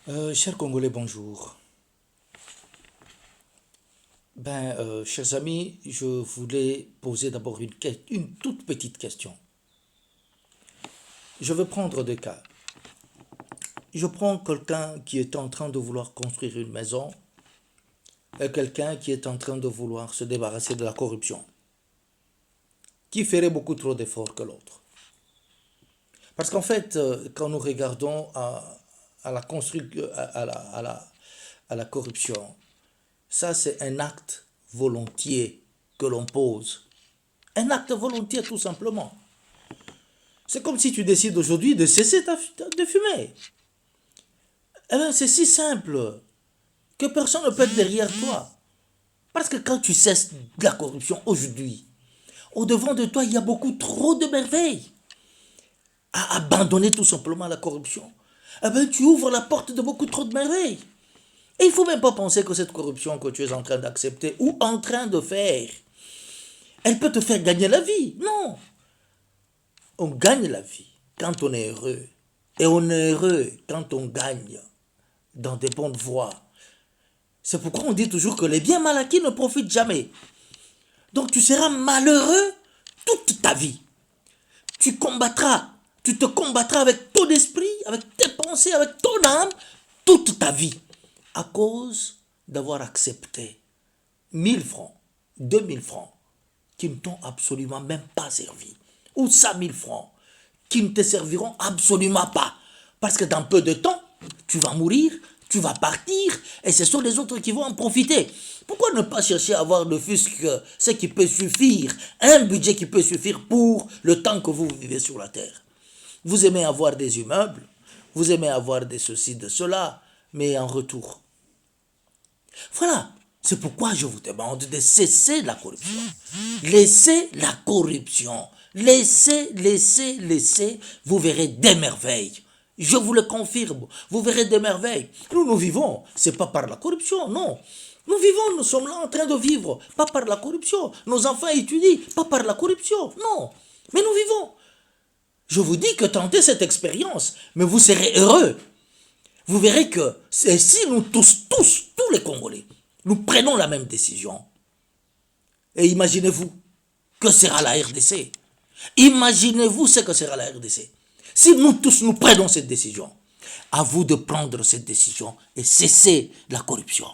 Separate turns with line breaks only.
Chers Congolais, bonjour. Chers amis, je voulais poser d'abord une toute petite question. Je vais prendre deux cas. Je prends quelqu'un qui est en train de vouloir construire une maison et quelqu'un qui est en train de vouloir se débarrasser de la corruption. Qui ferait beaucoup trop d'efforts que l'autre? Parce qu'en fait, quand nous regardons à la, à la corruption, ça c'est un acte volontiers que l'on pose. Un acte volontiers tout simplement. C'est comme si tu décides aujourd'hui de cesser de fumer. Eh bien, c'est si simple que personne ne peut être derrière toi. Parce que quand tu cesses de la corruption aujourd'hui, au-devant de toi, il y a beaucoup trop de merveilles. À abandonner tout simplement la corruption, eh bien, tu ouvres la porte de beaucoup trop de merveilles. Et il ne faut même pas penser que cette corruption que tu es en train d'accepter ou en train de faire, elle peut te faire gagner la vie. Non. On gagne la vie quand on est heureux. Et on est heureux quand on gagne dans des bonnes voies. C'est pourquoi on dit toujours que les biens mal acquis ne profitent jamais. Donc tu seras malheureux toute ta vie. Tu combattras, tu te combattras avec ton esprit, avec tes pensées, avec ton âme, toute ta vie. À cause d'avoir accepté 1 000 francs, 2 000 francs, qui ne t'ont absolument même pas servi. Ou 5 000 francs, qui ne te serviront absolument pas. Parce que dans peu de temps, tu vas mourir, tu vas partir, et ce sont les autres qui vont en profiter. Pourquoi ne pas chercher à avoir le fusque, ce qui peut suffire, un budget qui peut suffire pour le temps que vous vivez sur la terre? Vous aimez avoir des immeubles, vous aimez avoir des ceci, de cela, mais en retour. Voilà. C'est pourquoi je vous demande de cesser la corruption. Laissez la corruption. Laissez. Vous verrez des merveilles. Je vous le confirme. Vous verrez des merveilles. Nous vivons. C'est pas par la corruption, non. Nous vivons, nous sommes là en train de vivre. Pas par la corruption. Nos enfants étudient. Pas par la corruption, non. Mais nous vivons. Je vous dis que tentez cette expérience. Mais vous serez heureux. Vous verrez que si nous tous les Congolais, nous prenons la même décision, et imaginez-vous que sera la RDC. Imaginez-vous ce que sera la RDC. Si nous tous nous prenons cette décision, à vous de prendre cette décision et cesser la corruption.